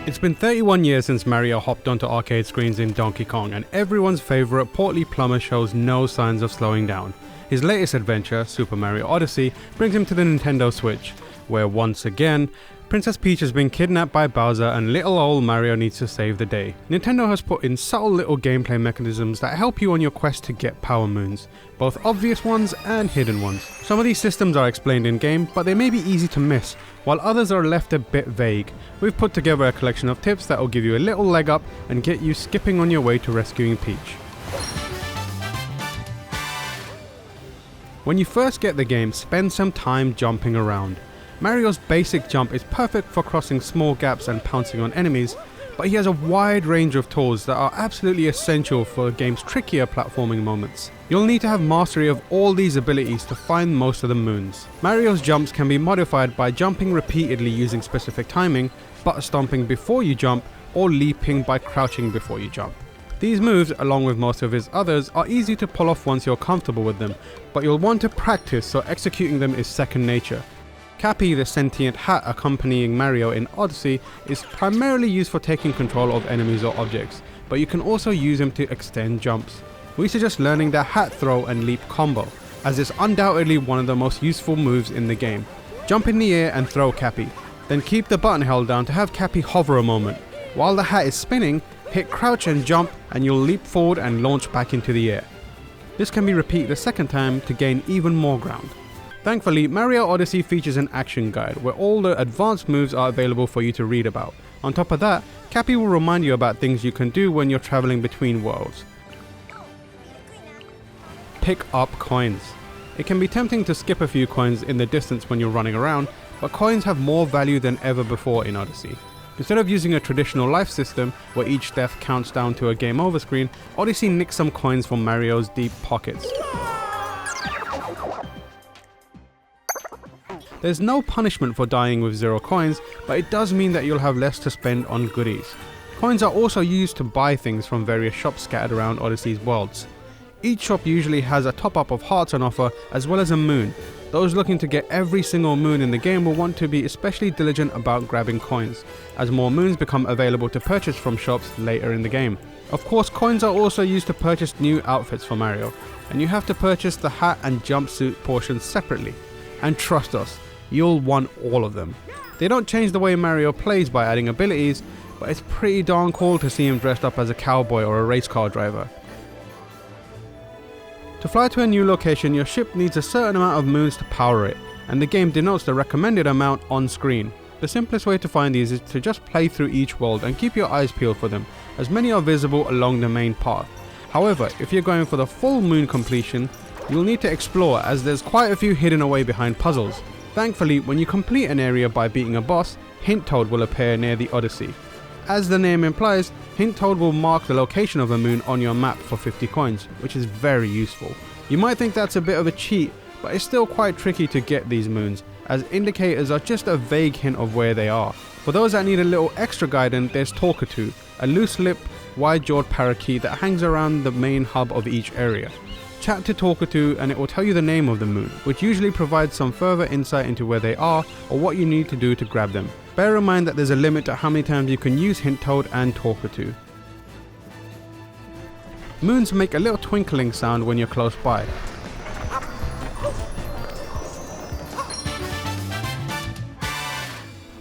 It's been 31 years since Mario hopped onto arcade screens in Donkey Kong, and everyone's favourite portly plumber shows no signs of slowing down. His latest adventure, Super Mario Odyssey, brings him to the Nintendo Switch, where once again, Princess Peach has been kidnapped by Bowser and little old Mario needs to save the day. Nintendo has put in subtle little gameplay mechanisms that help you on your quest to get power moons, both obvious ones and hidden ones. Some of these systems are explained in game, but they may be easy to miss, while others are left a bit vague. We've put together a collection of tips that will give you a little leg up and get you skipping on your way to rescuing Peach. When you first get the game, spend some time jumping around. Mario's basic jump is perfect for crossing small gaps and pouncing on enemies, but he has a wide range of tools that are absolutely essential for the game's trickier platforming moments. You'll need to have mastery of all these abilities to find most of the moons. Mario's jumps can be modified by jumping repeatedly using specific timing, butt stomping before you jump, or leaping by crouching before you jump. These moves, along with most of his others, are easy to pull off once you're comfortable with them, but you'll want to practice so executing them is second nature. Cappy, the sentient hat accompanying Mario in Odyssey, is primarily used for taking control of enemies or objects, but you can also use him to extend jumps. We suggest learning the hat throw and leap combo, as it's undoubtedly one of the most useful moves in the game. Jump in the air and throw Cappy, then keep the button held down to have Cappy hover a moment. While the hat is spinning, hit crouch and jump and you'll leap forward and launch back into the air. This can be repeated a second time to gain even more ground. Thankfully, Mario Odyssey features an action guide where all the advanced moves are available for you to read about. On top of that, Cappy will remind you about things you can do when you're traveling between worlds. Pick up coins. It can be tempting to skip a few coins in the distance when you're running around, but coins have more value than ever before in Odyssey. Instead of using a traditional life system where each death counts down to a game over screen, Odyssey nicks some coins from Mario's deep pockets. There's no punishment for dying with 0 coins, but it does mean that you'll have less to spend on goodies. Coins are also used to buy things from various shops scattered around Odyssey's worlds. Each shop usually has a top-up of hearts on offer as well as a moon. Those looking to get every single moon in the game will want to be especially diligent about grabbing coins, as more moons become available to purchase from shops later in the game. Of course, coins are also used to purchase new outfits for Mario, and you have to purchase the hat and jumpsuit portions separately. And trust us, you'll want all of them. They don't change the way Mario plays by adding abilities, but it's pretty darn cool to see him dressed up as a cowboy or a race car driver. To fly to a new location, your ship needs a certain amount of moons to power it, and the game denotes the recommended amount on screen. The simplest way to find these is to just play through each world and keep your eyes peeled for them, as many are visible along the main path. However, if you're going for the full moon completion, you'll need to explore, as there's quite a few hidden away behind puzzles. Thankfully, when you complete an area by beating a boss, Hint Toad will appear near the Odyssey. As the name implies, Hint Toad will mark the location of a moon on your map for 50 coins, which is very useful. You might think that's a bit of a cheat, but it's still quite tricky to get these moons, as indicators are just a vague hint of where they are. For those that need a little extra guidance, there's Talkatoo, a loose-lipped, wide-jawed parakeet that hangs around the main hub of each area. Chat to Talkatoo and it will tell you the name of the moon, which usually provides some further insight into where they are or what you need to do to grab them. Bear in mind that there's a limit to how many times you can use Hint Toad and Talkatoo. Moons make a little twinkling sound when you're close by.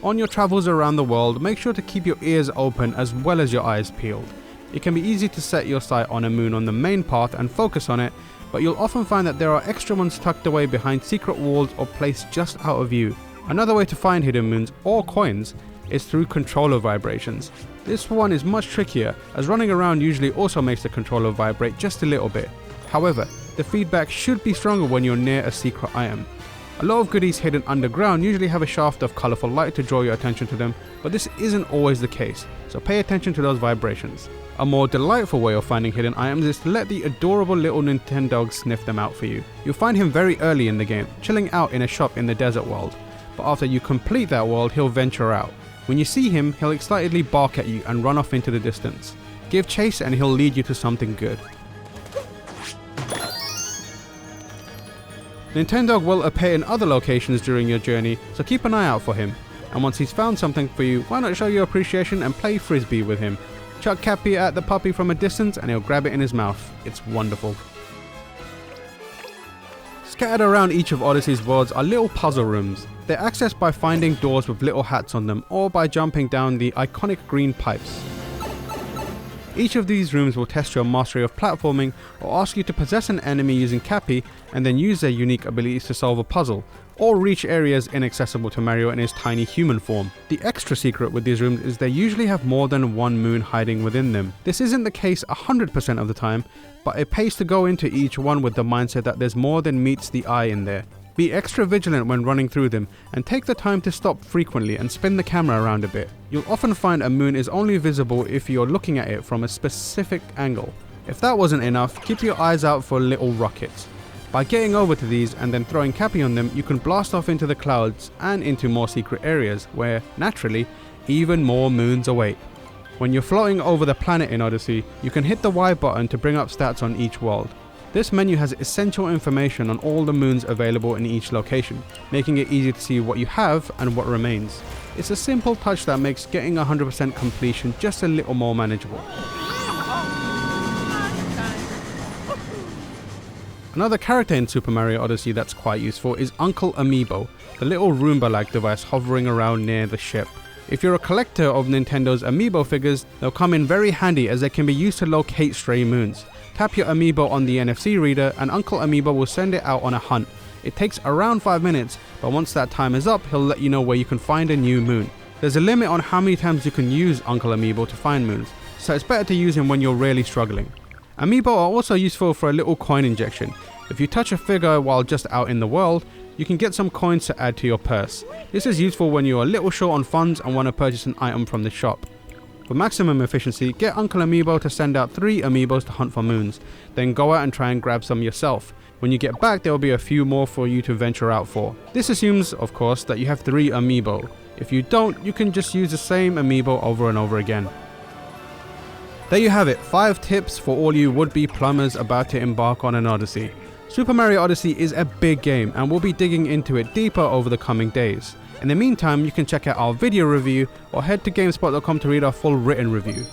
On your travels around the world, make sure to keep your ears open as well as your eyes peeled. It can be easy to set your sight on a moon on the main path and focus on it, but you'll often find that there are extra ones tucked away behind secret walls or placed just out of view. Another way to find hidden moons or coins is through controller vibrations. This one is much trickier, as running around usually also makes the controller vibrate just a little bit. However, the feedback should be stronger when you're near a secret item. A lot of goodies hidden underground usually have a shaft of colourful light to draw your attention to them, but this isn't always the case, so pay attention to those vibrations. A more delightful way of finding hidden items is to let the adorable little Nintendog sniff them out for you. You'll find him very early in the game, chilling out in a shop in the desert world, but after you complete that world, he'll venture out. When you see him, he'll excitedly bark at you and run off into the distance. Give chase and he'll lead you to something good. Nintendo will appear in other locations during your journey, so keep an eye out for him. And once he's found something for you, why not show your appreciation and play frisbee with him? Chuck Cappy at the puppy from a distance and he'll grab it in his mouth. It's wonderful. Scattered around each of Odyssey's worlds are little puzzle rooms. They're accessed by finding doors with little hats on them or by jumping down the iconic green pipes. Each of these rooms will test your mastery of platforming or ask you to possess an enemy using Cappy and then use their unique abilities to solve a puzzle, or reach areas inaccessible to Mario in his tiny human form. The extra secret with these rooms is they usually have more than one moon hiding within them. This isn't the case 100% of the time, but it pays to go into each one with the mindset that there's more than meets the eye in there. Be extra vigilant when running through them, and take the time to stop frequently and spin the camera around a bit. You'll often find a moon is only visible if you're looking at it from a specific angle. If that wasn't enough, keep your eyes out for little rockets. By getting over to these and then throwing Cappy on them, you can blast off into the clouds and into more secret areas where, naturally, even more moons await. When you're floating over the planet in Odyssey, you can hit the Y button to bring up stats on each world. This menu has essential information on all the moons available in each location, making it easy to see what you have and what remains. It's a simple touch that makes getting 100% completion just a little more manageable. Another character in Super Mario Odyssey that's quite useful is Uncle Amiibo, the little Roomba-like device hovering around near the ship. If you're a collector of Nintendo's Amiibo figures, they'll come in very handy as they can be used to locate stray moons. Tap your Amiibo on the NFC reader and Uncle Amiibo will send it out on a hunt. It takes around 5 minutes, but once that time is up, he'll let you know where you can find a new moon. There's a limit on how many times you can use Uncle Amiibo to find moons, so it's better to use him when you're really struggling. Amiibo are also useful for a little coin injection. If you touch a figure while just out in the world, you can get some coins to add to your purse. This is useful when you're a little short on funds and want to purchase an item from the shop. For maximum efficiency, get Uncle Amiibo to send out 3 Amiibos to hunt for moons, then go out and try and grab some yourself. When you get back, there will be a few more for you to venture out for. This assumes, of course, that you have 3 Amiibo. If you don't, you can just use the same Amiibo over and over again. There you have it, 5 tips for all you would-be plumbers about to embark on an Odyssey. Super Mario Odyssey is a big game and we'll be digging into it deeper over the coming days. In the meantime, you can check out our video review or head to GameSpot.com to read our full written review.